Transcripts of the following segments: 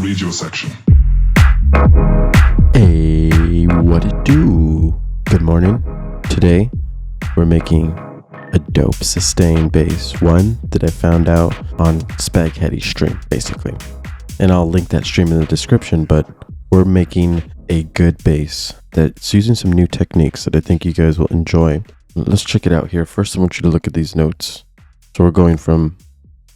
radio section. Hey, what it do? Good morning. Today, we're making a dope sustain bass, one that I found out on Spag Heddy stream, basically. And I'll link that stream in the description, but we're making a good bass that's using some new techniques that I think you guys will enjoy. Let's check it out here. First, I want you to look at these notes. So we're going from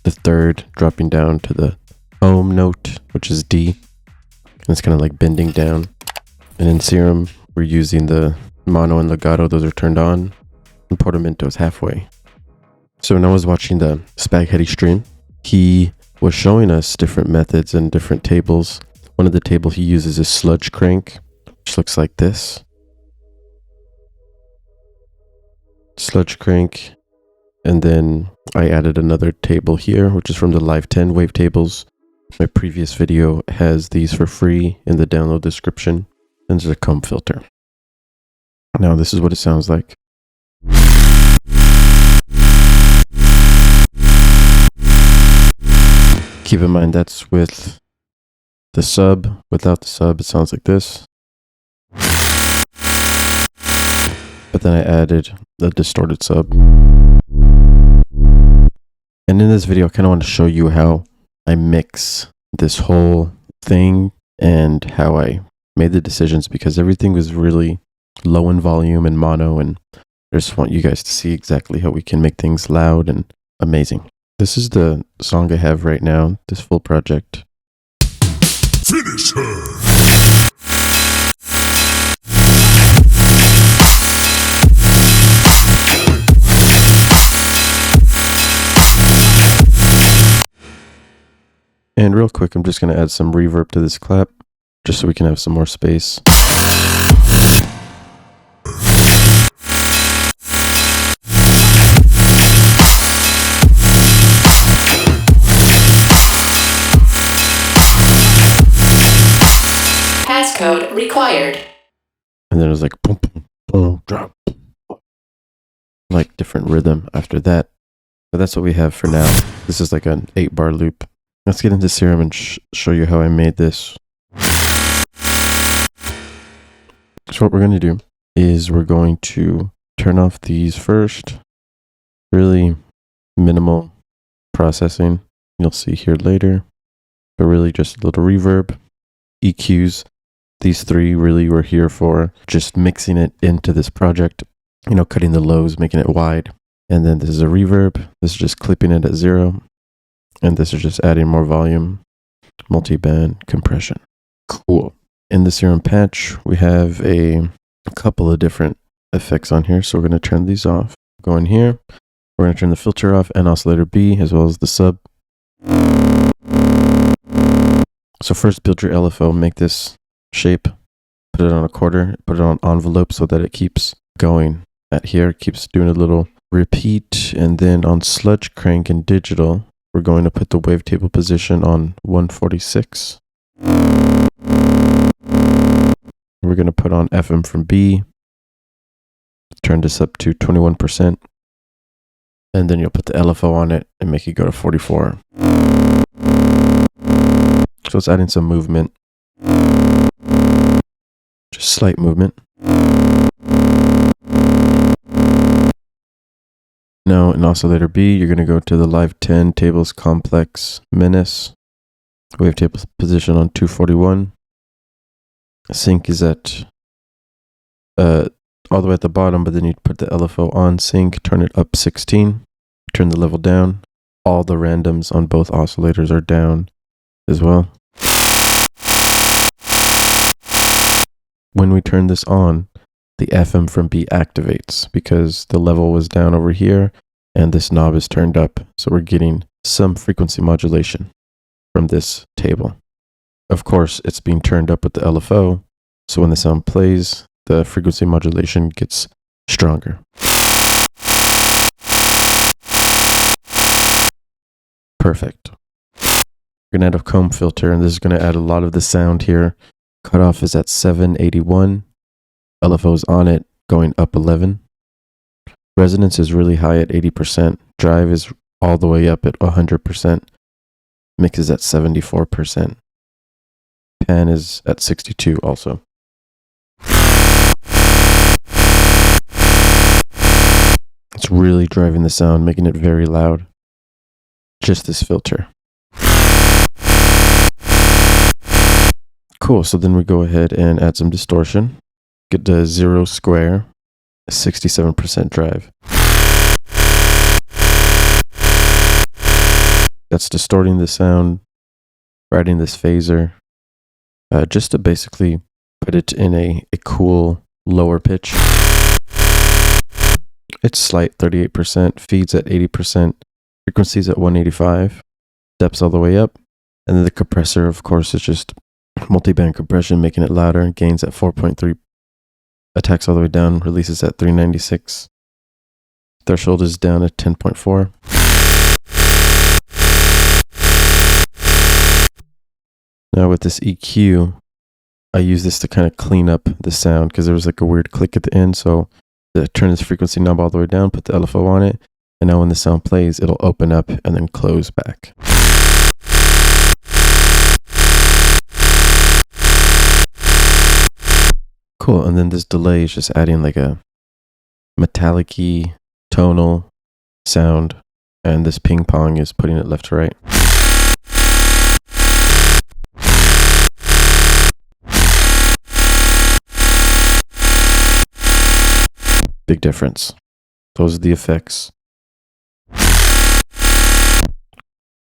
the third, dropping down to the home note, which is D. And it's kind of like bending down. And in Serum, we're using the mono and legato. Those are turned on. And portamento is halfway. So when I was watching the Spag Heddy stream, he was showing us different methods and different tables. One of the tables he uses is sludge crank, which looks like this. Sludge crank. And then I added another table here, which is from the Live 10 wavetables. My previous video has these for free in the download description. And there's a comb filter. Now this is what it sounds like. Keep in mind that's with the sub. Without the sub, it sounds like this. But then I added the distorted sub. And in this video, I kind of want to show you how I mix this whole thing and how I made the decisions, because everything was really low in volume and mono, and I just want you guys to see exactly how we can make things loud and amazing. This is the song I have right now, this full project. Finish her! And real quick, I'm just going to add some reverb to this clap, just so we can have some more space. Passcode required. And then it was like boom, boom, boom, drop. Like different rhythm after that. But that's what we have for now. This is like an 8-bar loop. Let's get into Serum and show you how I made this. So what we're going to do is we're going to turn off these first. Really minimal processing. You'll see here later. But really just a little reverb. EQs. These three really were here for just mixing it into this project. You know, cutting the lows, making it wide. And then this is a reverb. This is just clipping it at 0. And this is just adding more volume, multi-band compression. Cool. In the Serum patch, we have a couple of different effects on here. So we're going to turn these off. Go in here. We're going to turn the filter off and oscillator B as well as the sub. So first build your LFO, make this shape, put it on a quarter, put it on envelope so that it keeps going at here, keeps doing a little repeat. And then on sludge crank and digital, we're going to put the wavetable position on 146. We're going to put on FM from B. Turn this up to 21%. And then you'll put the LFO on it and make it go to 44. So it's adding some movement. Just slight movement. Now in oscillator B, you're going to go to the Live 10 tables complex menace. Wavetable position on 241. Sync is at all the way at the bottom, but then you put the LFO on sync, turn it up 16, turn the level down. All the randoms on both oscillators are down as well. When we turn this on, the FM from B activates because the level was down over here and this knob is turned up. So we're getting some frequency modulation from this table. Of course, it's being turned up with the LFO. So when the sound plays, the frequency modulation gets stronger. Perfect. We're going to add a comb filter, and this is going to add a lot of the sound here. Cutoff is at 781. LFO's on it, going up 11. Resonance is really high at 80%. Drive is all the way up at 100%. Mix is at 74%. Pan is at 62 also. It's really driving the sound, making it very loud. Just this filter. Cool, so then we go ahead and add some distortion. Get the 0 square, 67% drive. That's distorting the sound, adding this phaser, just to basically put it in a cool lower pitch. It's slight 38%, feeds at 80%, frequencies at 185, depths all the way up, and then the compressor, of course, is just multi-band compression, making it louder, gains at 4.3, attacks all the way down, releases at 396, threshold is down at 10.4. Now with this EQ, I use this to kind of clean up the sound because there was like a weird click at the end. So I turn this frequency knob all the way down, put the LFO on it, and now when the sound plays, it'll open up and then close back. Cool, and then this delay is just adding like a metallic-y tonal sound, and this ping pong is putting it left to right. Big difference. Those are the effects.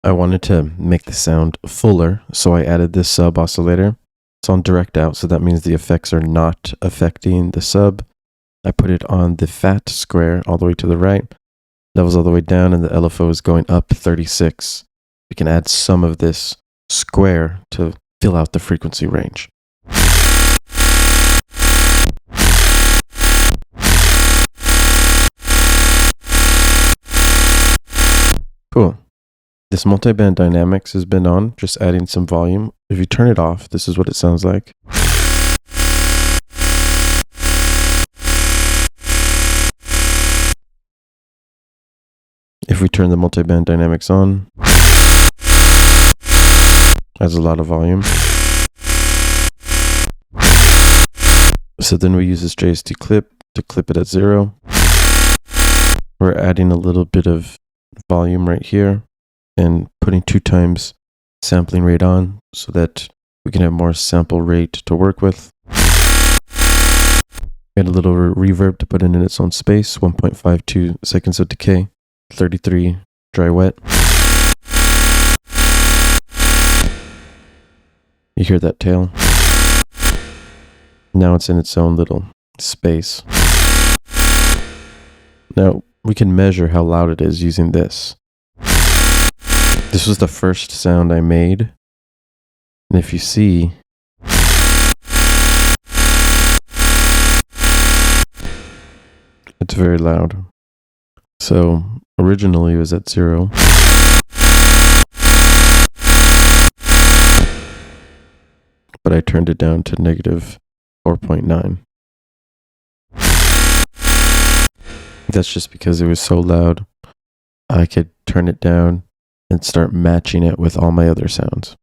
I wanted to make the sound fuller, so I added this sub oscillator. It's on direct out, so that means the effects are not affecting the sub. I put it on the fat square all the way to the right. Levels all the way down, and the LFO is going up 36. We can add some of this square to fill out the frequency range. Cool. This multi-band dynamics has been on, just adding some volume. If you turn it off, this is what it sounds like. If we turn the multi-band dynamics on, has a lot of volume. So then we use this JST clip to clip it at 0. We're adding a little bit of volume right here and putting 2 times sampling rate on so that we can have more sample rate to work with. Add a little reverb to put it in its own space, 1.52 seconds of decay, 33 dry wet. You hear that tail? Now it's in its own little space. Now we can measure how loud it is using this. This was the first sound I made. And if you see, it's very loud. So originally it was at 0. But I turned it down to negative 4.9. That's just because it was so loud. I could turn it down and start matching it with all my other sounds.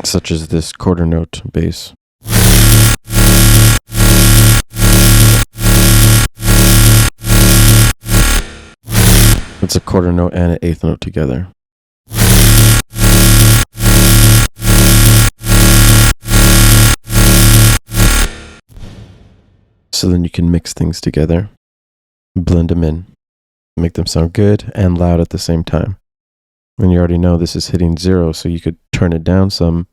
Such as this quarter note bass. It's a quarter note and an eighth note together. So then you can mix things together, blend them in, make them sound good and loud at the same time. And you already know this is hitting 0, so you could turn it down some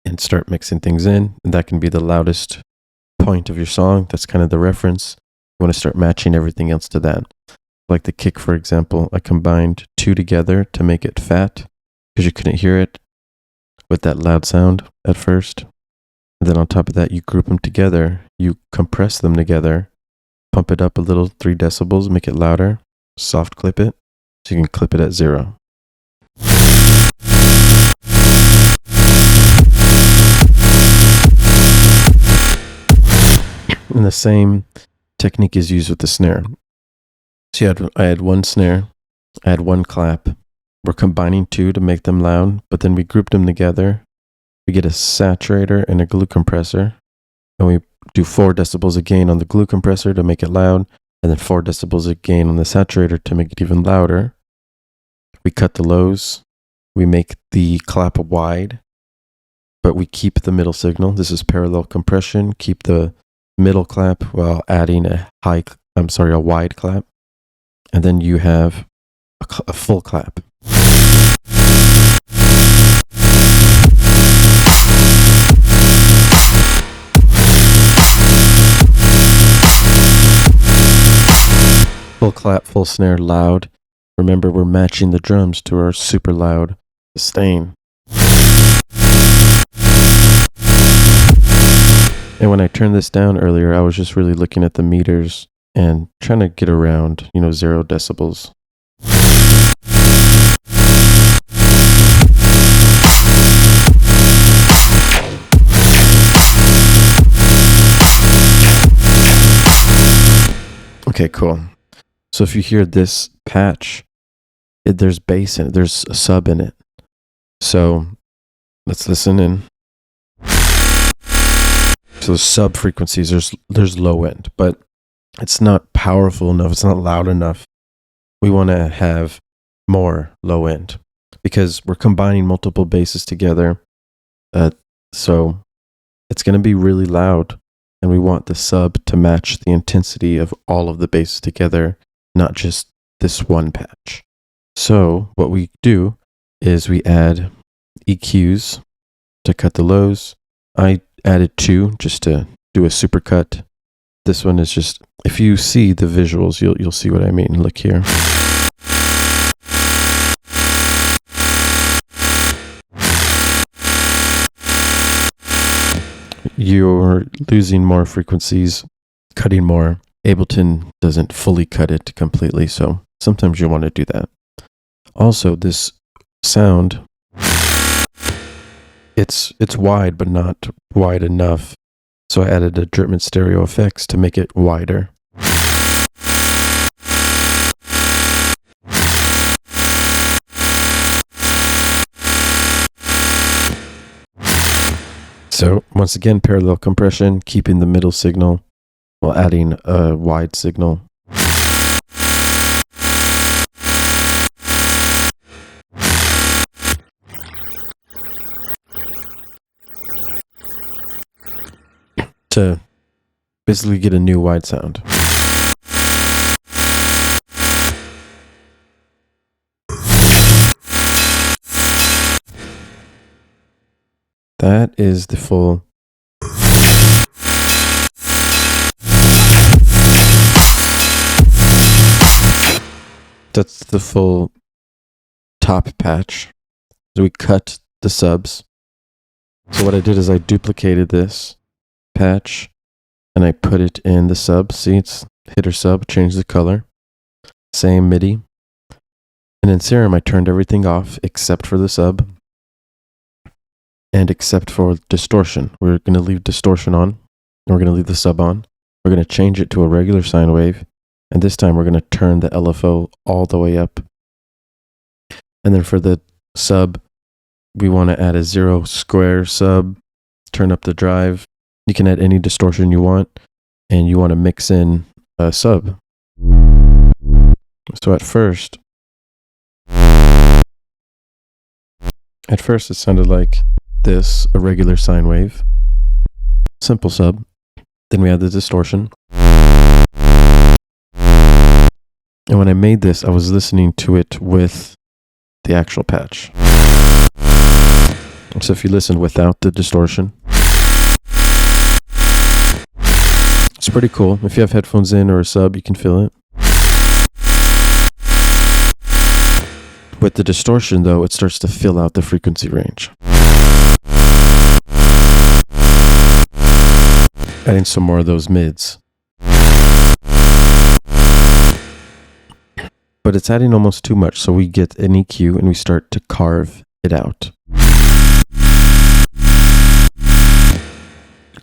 and start mixing things in. And that can be the loudest point of your song. That's kind of the reference. You want to start matching everything else to that. Like the kick, for example, I combined 2 together to make it fat because you couldn't hear it with that loud sound at first. And then on top of that, you group them together, you compress them together, pump it up a little 3 decibels, make it louder, soft clip it, so you can clip it at 0. And the same technique is used with the snare. So I had 1 snare, I had 1 clap, we're combining two to make them loud, but then we group them together. We get a saturator and a glue compressor, and we do 4 decibels of gain on the glue compressor to make it loud, and then 4 decibels of gain on the saturator to make it even louder. We cut the lows. We make the clap wide, but we keep the middle signal. This is parallel compression. Keep the middle clap while adding a wide clap. And then you have a full clap. Full clap, full snare, loud. Remember, we're matching the drums to our super loud sustain. And when I turned this down earlier, I was just really looking at the meters and trying to get around, 0 decibels. Okay, cool. So if you hear this patch, there's bass in it, there's a sub in it. So let's listen in. So sub frequencies, there's low end, but it's not powerful enough, it's not loud enough. We want to have more low end because we're combining multiple basses together. So it's going to be really loud, and we want the sub to match the intensity of all of the basses together, not just this one patch. So what we do is we add EQs to cut the lows. I added 2 just to do a super cut. This one is just, if you see the visuals, you'll see what I mean. Look here. You're losing more frequencies, cutting more. Ableton doesn't fully cut it completely, so sometimes you want to do that. Also, this sound, it's wide, but not wide enough. So I added a Dripment stereo effects to make it wider. So once again, parallel compression, keeping the middle signal while adding a wide signal. To basically get a new wide sound. That is the full. That's the full top patch. So we cut the subs. So what I did is I duplicated this patch and I put it in the sub. See, it's hitter sub, change the color. Same MIDI. And in Serum, I turned everything off except for the sub and except for distortion. We're going to leave distortion on, and we're going to leave the sub on. We're going to change it to a regular sine wave, and this time we're going to turn the LFO all the way up. And then for the sub, we want to add a 0 square sub, turn up the drive. You can add any distortion you want, and you want to mix in a sub. So at first it sounded like this, a regular sine wave, simple sub. Then we add the distortion. And when I made this, I was listening to it with the actual patch. So if you listen without the distortion, it's pretty cool. If you have headphones in or a sub, you can feel it. With the distortion, though, it starts to fill out the frequency range. Adding some more of those mids. But it's adding almost too much, so we get an EQ and we start to carve it out.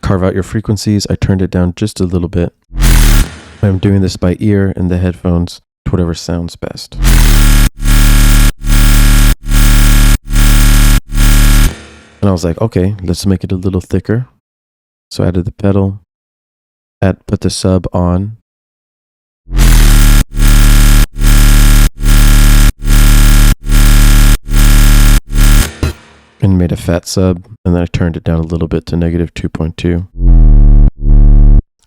Carve out your frequencies. I turned it down just a little bit. I'm doing this by ear and the headphones to whatever sounds best. was like, okay, let's make it a little thicker. So I added the pedal, put the sub on. And made a fat sub, and then I turned it down a little bit to negative 2.2.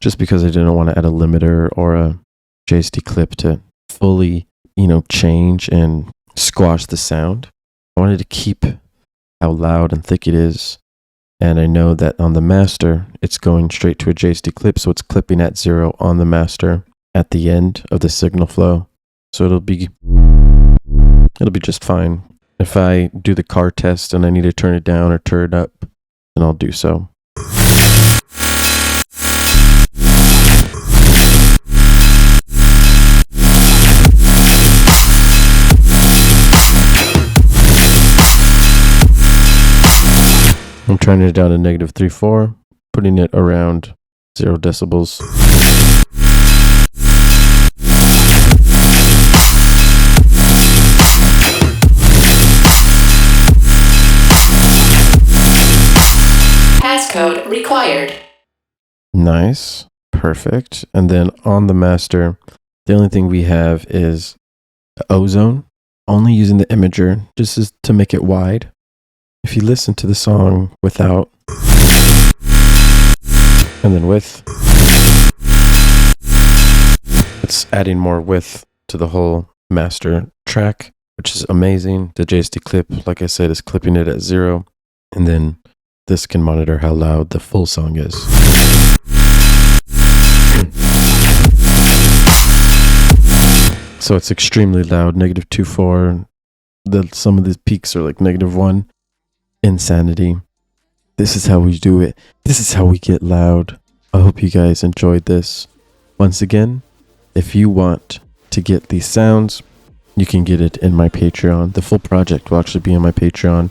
Just because I didn't want to add a limiter or a JST clip to fully, change and squash the sound. I wanted to keep how loud and thick it is. And I know that on the master, it's going straight to a JST clip, so it's clipping at 0 on the master at the end of the signal flow. So it'll be just fine. If I do the car test and I need to turn it down or turn it up, then I'll do so. I'm turning it down to negative 3.4, putting it around 0 decibels. Passcode required. Nice. Perfect. And then on the master, the only thing we have is ozone. Only using the imager, just as to make it wide. If you listen to the song without, and then with, it's adding more width to the whole master track, which is amazing. The JST clip, like I said, is clipping it at 0. And then this can monitor how loud the full song is. So it's extremely loud, negative 2.4. Some of the peaks are like negative 1. Insanity. This is how we do it. This is how we get loud. I hope you guys enjoyed this. Once again, if you want to get these sounds, you can get it in my Patreon. The full project will actually be in my Patreon,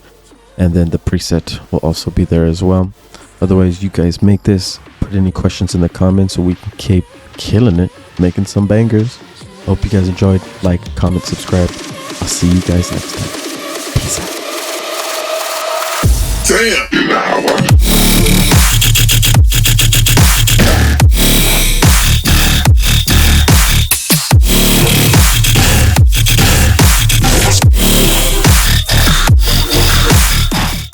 and then the preset will also be there as well. Otherwise, you guys make this. Put any questions in the comments so we can keep killing it, making some bangers. Hope you guys enjoyed. Like, comment, subscribe. I'll see you guys next time. Peace out. Damn!